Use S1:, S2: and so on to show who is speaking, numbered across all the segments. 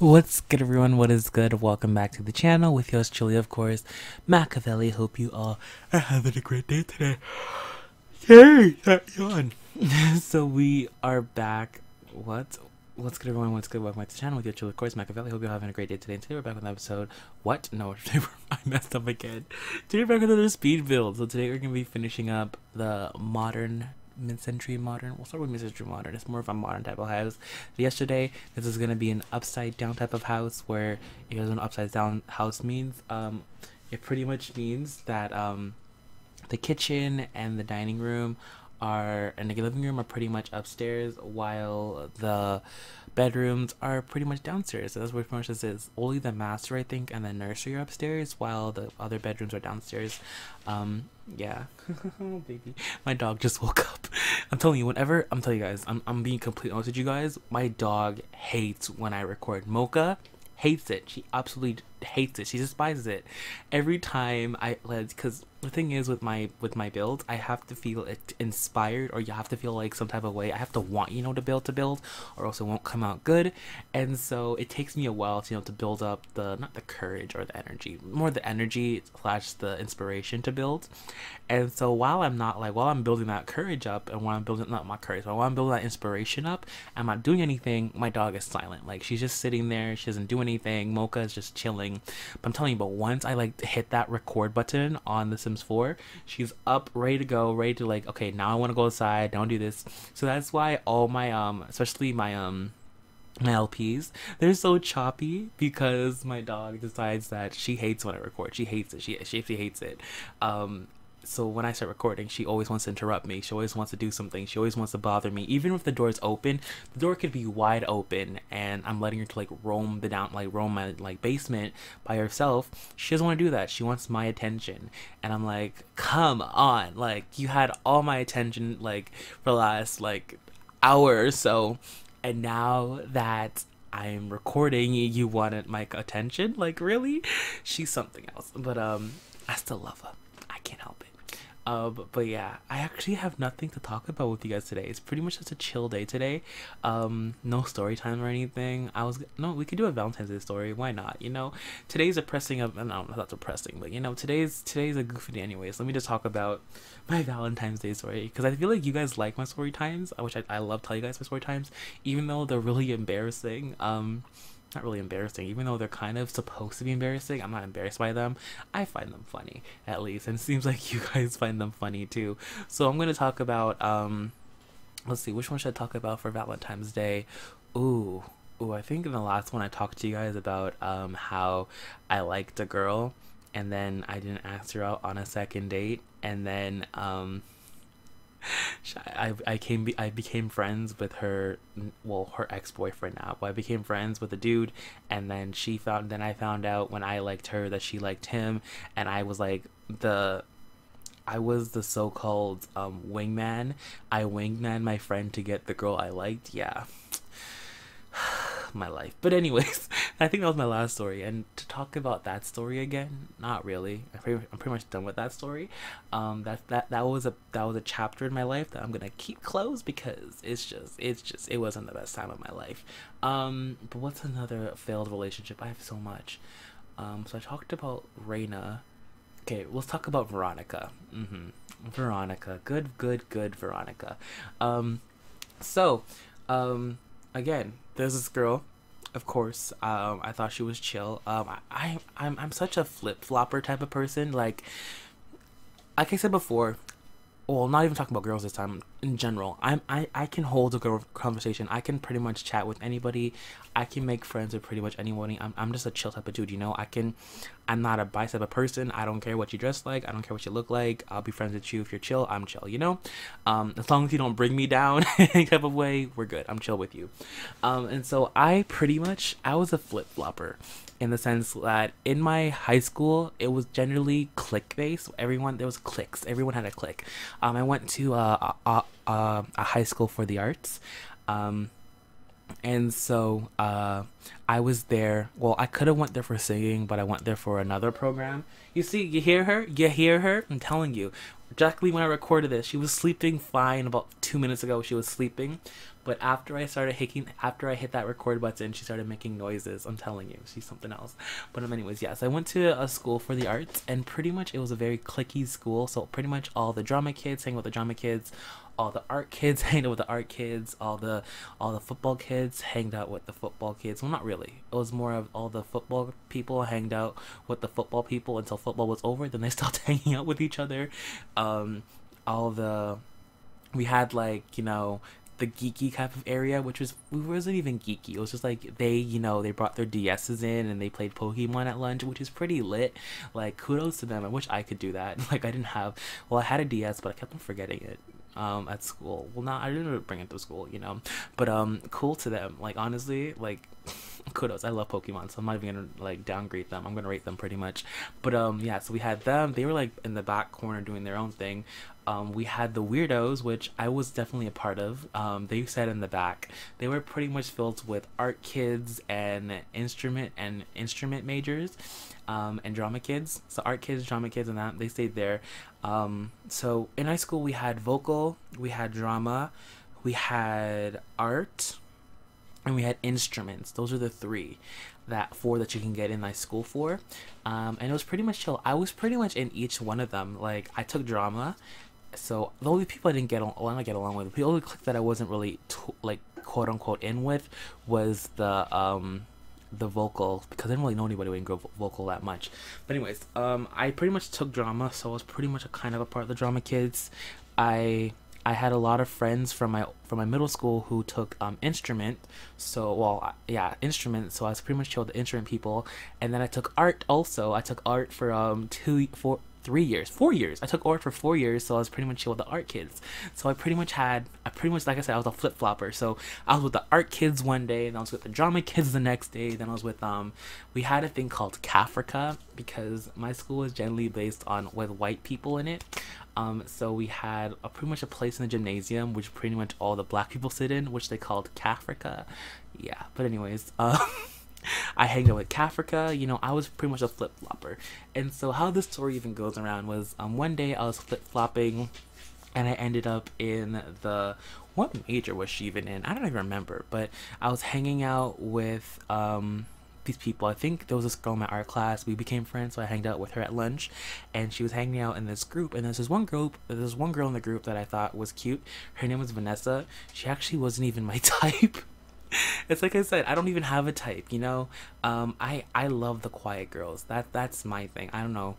S1: What's good, everyone? What is good? Welcome back to the channel with yours truly, of course, Machiavelli. Hope you all are having a great day today. Yay! That yawn. So we are back. What's good, everyone? What's good? Welcome back to the channel with your truly, of course, Machiavelli. Hope you're having a great day today. And today we're back with an episode. What? No, I messed up again. Today we're back with another speed build. So today we're gonna be finishing up the mid-century modern. We'll start with mid-century modern. It's more of a modern type of house. Yesterday, this is gonna be an upside down type of house. Where you guys know what upside down house means? It pretty much means that the kitchen and the dining room and the living room are pretty much upstairs, while the bedrooms are pretty much downstairs. So that's what pretty much this is. Only the master, I think, and the nursery are upstairs, while the other bedrooms are downstairs. Yeah. Oh, baby, my dog just woke up. I'm telling you, I'm telling you guys, I'm being completely honest with you guys. My dog hates when I record. Mocha hates it. She absolutely hates it. She despises it. Every time because the thing is with my builds, I have to feel it inspired, or you have to feel like some type of way. I have to want to build, or else it won't come out good. And so it takes me a while to build up not the courage or the energy, more the energy / the inspiration to build. And so while I'm building that courage up, and while I'm building not my courage, but while I'm building that inspiration up, I'm not doing anything. My dog is silent. Like, she's just sitting there. She doesn't do anything. Mocha is just chilling. But I'm telling you, but once I hit that record button on The Sims 4, she's up, ready to go, okay, now I want to go outside, don't do this. So that's why all my especially my LPs, they're so choppy, because my dog decides that she hates when I record. She hates it. She hates it. So when I start recording, she always wants to interrupt me. She always wants to do something. She always wants to bother me. Even if the door is open, the door could be wide open, and I'm letting her to roam my basement by herself. She doesn't want to do that. She wants my attention, and I'm like, come on! You had all my attention for the last hour or so, and now that I'm recording, you wanted my attention? Really? She's something else. But I still love her. I can't help it. But yeah, I actually have nothing to talk about with you guys today. It's pretty much just a chill day today. No story time or anything. No, we could do a Valentine's Day story. Why not? Today's a pressing of, no, not depressing, but today's a goofy day anyways. Let me just talk about my Valentine's Day story, because I feel like you guys like my story times, which I love telling you guys my story times, even though they're really embarrassing. Not really embarrassing, even though they're kind of supposed to be embarrassing. I'm not embarrassed by them. I find them funny, at least, and it seems like you guys find them funny too. So I'm gonna talk about let's see, which one should I talk about for Valentine's Day? Ooh, I think in the last one I talked to you guys about how I liked a girl, and then I didn't ask her out on a second date, and then I became friends with her, well, her ex-boyfriend now, but I became friends with a dude, and then I found out when I liked her that she liked him, and I was the so-called wingman. I wingman my friend to get the girl I liked. Yeah. My life. But anyways, I think that was my last story, and to talk about that story again, not really. I'm pretty much done with that story. That was a chapter in my life that I'm gonna keep closed, because it wasn't the best time of my life. But what's another failed relationship? I have so much. So I talked about Reina. Okay, let's talk about Veronica. Veronica, good Veronica. Again, there's this girl. Of course, I thought she was chill. I'm such a flip-flopper type of person. Like I said before, well, not even talking about girls this time, in general, I can hold a good conversation. I can pretty much chat with anybody. I can make friends with pretty much anybody. I'm just a chill type of dude, I'm not a biased type of person. I don't care what you dress like. I don't care what you look like. I'll be friends with you if you're chill. I'm chill, as long as you don't bring me down in any type of way, we're good. I'm chill with you. And so I was a flip-flopper, in the sense that in my high school, it was generally clique based. There was cliques. Everyone had a clique. I went to a high school for the arts. And so I was there. Well, I could have went there for singing, but I went there for another program. You see, you hear her? I'm telling you. Exactly when I recorded this, she was sleeping fine. About 2 minutes ago, she was sleeping. But after I hit that record button, she started making noises. I'm telling you, she's something else. But anyways, yes, I went to a school for the arts, and pretty much it was a very cliquey school. So pretty much all the drama kids hang with the drama kids, all the art kids hanged out with the art kids, all the football kids hanged out with the football kids. Well, not really. It was more of all the football people hanged out with the football people until football was over. Then they stopped hanging out with each other. All the we had, like, you know, the geeky type of area, which wasn't even geeky. It was just like they brought their DSs in and they played Pokemon at lunch, which is pretty lit. Like, kudos to them. I wish I could do that. Like, I had a DS, but I kept on forgetting it at school. Well, I didn't bring it to school, but cool to them. Like, honestly, like, kudos. I love Pokemon, so I'm not even gonna like downgrade them. I'm gonna rate them pretty much. But yeah, so we had them. They were like in the back corner doing their own thing. We had the weirdos, which I was definitely a part of. They sat in the back. They were pretty much filled with art kids and instrument majors, and drama kids. So art kids, drama kids, and that they stayed there. So in high school we had vocal, we had drama, we had art, and we had instruments. Those are the four that you can get in high school for. And it was pretty much chill. I was pretty much in each one of them. Like, I took drama, so the only people I didn't get along with, the only clique that I wasn't really like quote unquote in with was the vocal, because I didn't really know anybody in vocal that much. But anyways, I pretty much took drama, so I was pretty much a kind of a part of the drama kids. I had a lot of friends from my middle school who took instrument. So instrument. So I was pretty much chill with the instrument people. And then I took art also. I took art for 4 years. I took art for 4 years, so I was pretty much chill with the art kids. So I pretty much like I said, I was a flip flopper. So I was with the art kids one day, and I was with the drama kids the next day. Then I was with we had a thing called Cafrica, because my school was generally based on with white people in it. So we had pretty much a place in the gymnasium which pretty much all the black people sit in, which they called Cafrica. Yeah, but anyways, I hanged out with Cafrica. I was pretty much a flip-flopper. And so how this story even goes around was, one day I was flip-flopping, and I ended up in what major was she even in? I don't even remember, but I was hanging out with these people. I think there was this girl in my art class. We became friends, so I hanged out with her at lunch, and she was hanging out in this group. And there's this one girl in the group that I thought was cute. Her name was Vanessa. She actually wasn't even my type. It's like I said, I don't even have a type, I love the quiet girls. That's my thing. I don't know,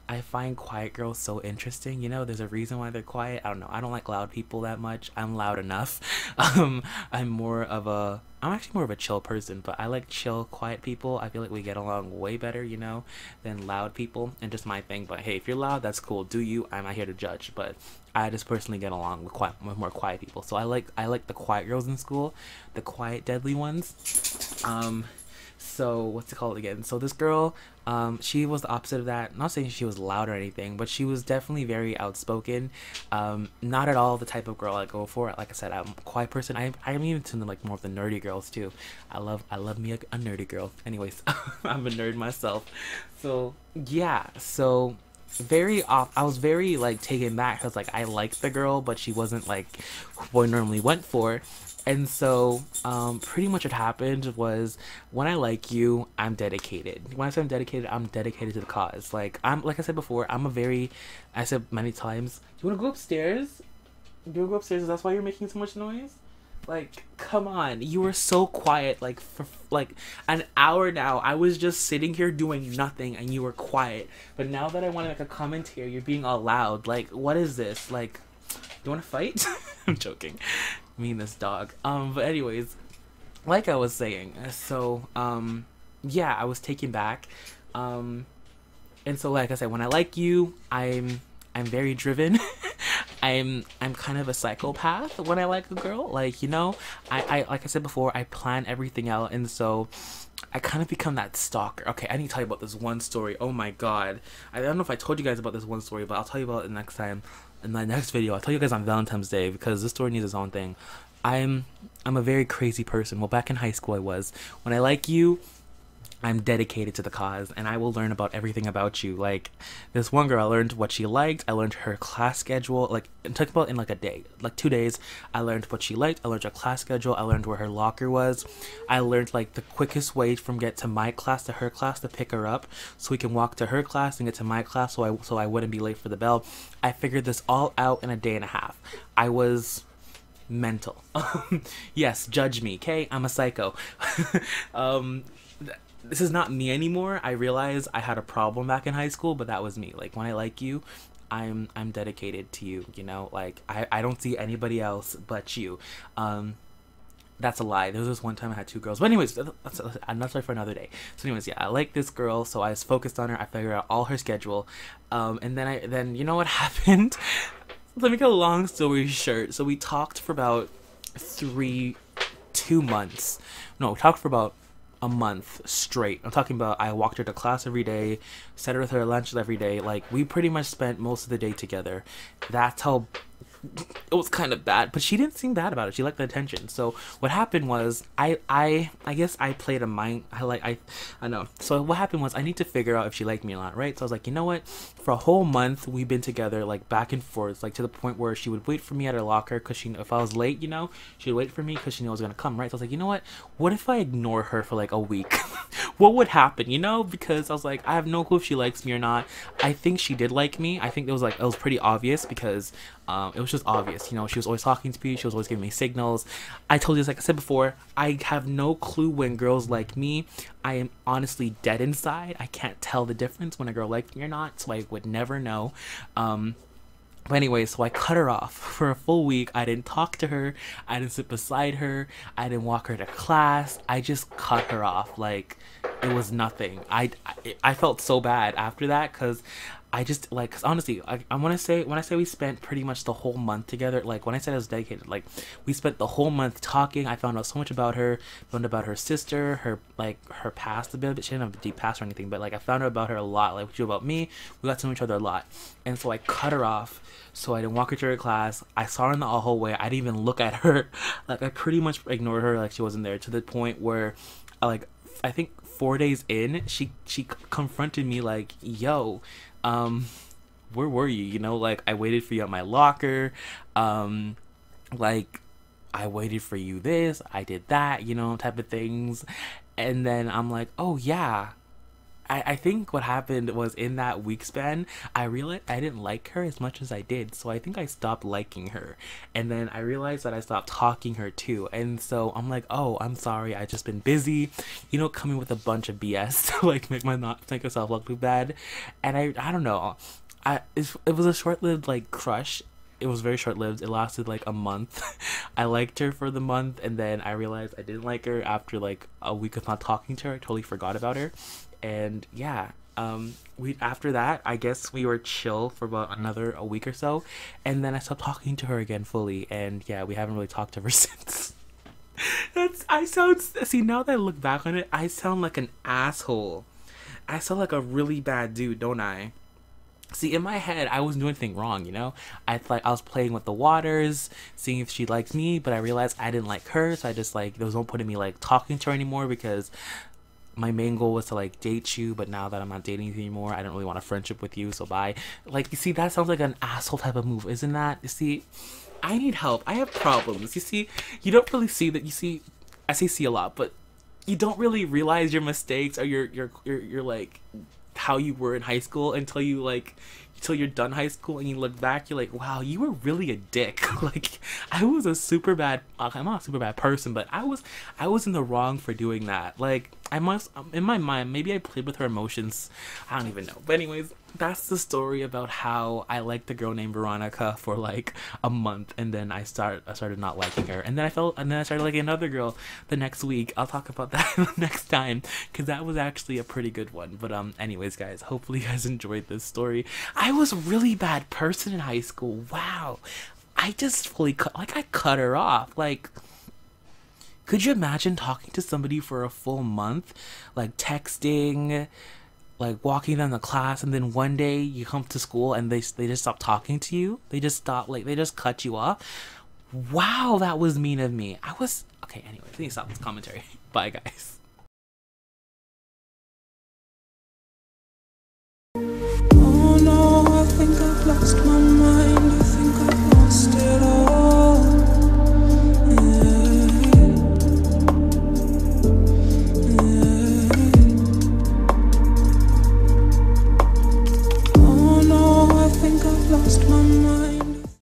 S1: I find quiet girls so interesting. There's a reason why they're quiet. I don't know, I don't like loud people that much. I'm loud enough. I'm actually more of a chill person, but I like chill, quiet people. I feel like we get along way better, than loud people, and just my thing. But hey, if you're loud, that's cool. Do you? I'm not here to judge, but I just personally get along with more quiet people. So I like the quiet girls in school, the quiet, deadly ones. So what's it called again? So this girl, she was the opposite of that. Not saying she was loud or anything, but she was definitely very outspoken. Not at all the type of girl I go for. Like I said, I'm a quiet person. I'm even into like more of the nerdy girls too. I love me a nerdy girl. Anyways, I'm a nerd myself. So yeah, so I was very like taken back, because like I liked the girl, but she wasn't like what I normally went for. And so pretty much what happened was, when I like you, I'm dedicated. When I say I'm dedicated to the cause. Like I said before, I said many times, you want to go upstairs? Do you want to go upstairs? That's why you're making so much noise? Like, come on, you were so quiet, like, for like an hour now. I was just sitting here doing nothing, and you were quiet. But now that I want to make a comment here, you're being all loud. Like, what is this? Like, you want to fight? I'm joking. Me and this dog. But anyways, like I was saying, so, yeah, I was taken back. And so, like I said, when I like you, I'm very driven. I'm kind of a psychopath when I like a girl. Like, I like I said before, I plan everything out, and so I kind of become that stalker. Okay, I need to tell you about this one story. Oh my god. I don't know if I told you guys about this one story, but I'll tell you about it next time. In my next video, I'll tell you guys on Valentine's Day, because this story needs its own thing. I'm a very crazy person. Well, back in high school I was. When I like you, I'm dedicated to the cause, and I will learn about everything about you. Like, this one girl, I learned what she liked. I learned her class schedule. Like, it took about in like a day, like 2 days. I learned what she liked. I learned her class schedule. I learned where her locker was. I learned like the quickest way from get to my class to her class to pick her up, so we can walk to her class and get to my class, so I wouldn't be late for the bell. I figured this all out in a day and a half. I was mental. Yes, judge me, okay? I'm a psycho. This is not me anymore. I realize I had a problem back in high school, but that was me. Like, when I like you, I'm dedicated to you, you know? Like, I don't see anybody else but you. That's a lie. There was this one time I had 2 girls. But anyways, that's another story for another day. So anyways, yeah, I like this girl, so I was focused on her. I figured out all her schedule. And then you know what happened? Let me get a long story short. So we talked for about 2 months. No, we talked for about a month straight. I'm talking about I walked her to class every day, sat her with her lunches every day. Like, we pretty much spent most of the day together. That's how it was kind of bad, but she didn't seem bad about it. She liked the attention. So what happened was I guess I played a mind. I know. So what happened was I need to figure out if she liked me or not, right? So I was like, you know what? For a whole month we've been together, like back and forth, like to the point where she would wait for me at her locker because she, if I was late, you know, she'd wait for me because she knew I was gonna come, right? So I was like, you know what? What if I ignore her for like a week? What would happen, you know? Because I was like, I have no clue if she likes me or not. I think she did like me. I think it was pretty obvious because it was just obvious, you know. She was always talking to me. She was always giving me signals. I told you this, like I said before, I have no clue when girls like me. I am honestly dead inside. I can't tell the difference when a girl likes me or not, so I would never know. But anyway, so I cut her off for a full week. I didn't talk to her. I didn't sit beside her. I didn't walk her to class. I just cut her off like it was nothing. I felt so bad after that because I just, like, cause honestly, I want to say, when I say we spent pretty much the whole month together, like, when I said I was dedicated, like, we spent the whole month talking. I found out so much about her, found out about her sister, her, like, her past a bit. She didn't have a deep past or anything, but, like, I found out about her a lot. Like, she knew about me. We got to know each other a lot. And so I cut her off, so I didn't walk her to her class. I saw her in the hallway. I didn't even look at her. Like, I pretty much ignored her like she wasn't there, to the point where, like, I think 4 days in, she confronted me like, yo, where were you? You know, like, I waited for you at my locker. Like, I waited for you this, I did that, you know, type of things. And then I'm like, oh yeah. I think what happened was, in that week span, I realized I didn't like her as much as I did. So I think I stopped liking her. And then I realized that I stopped talking her too. And so I'm like, oh, I'm sorry. I just been busy, you know, coming with a bunch of BS to like make myself look too bad. And I don't know. It was a short-lived like crush. It was very short-lived. It lasted like a month. I liked her for the month, and then I realized I didn't like her after like a week of not talking to her. I totally forgot about her. And yeah, we, after that, I guess we were chill for about a week or so, and then I stopped talking to her again fully, and yeah, we haven't really talked ever since. See, now that I look back on it, I sound like an asshole. I sound like a really bad dude, don't I? See, in my head, I wasn't doing anything wrong, you know? I was playing with the waters, seeing if she likes me, but I realized I didn't like her, so I just, like, there was no point in me, like, talking to her anymore, because my main goal was to like date you, but now that I'm not dating you anymore, I don't really want a friendship with you, so bye. Like, you see, that sounds like an asshole type of move, isn't that? You see, I need help. I have problems. You see, you don't really see that. You see, I say see a lot, but you don't really realize your mistakes or your like how you were in high school until you're done high school and you look back, you're like, wow, you were really a dick. Like, I was a super bad, I'm not a super bad person, but I was in the wrong for doing that. Like, in my mind, maybe I played with her emotions. I don't even know. But anyways, that's the story about how I liked a girl named Veronica for like a month, and then I started not liking her, and then I started liking another girl the next week. I'll talk about that next time, because that was actually a pretty good one. But anyways, guys, hopefully you guys enjoyed this story. I was a really bad person in high school. Wow, I just fully I cut her off. Like, could you imagine talking to somebody for a full month, like texting, like walking them to class, and then one day you come to school and they just stop talking to you? They just they just cut you off? Wow, that was mean of me. Okay, anyway, I need to stop this commentary. Bye, guys.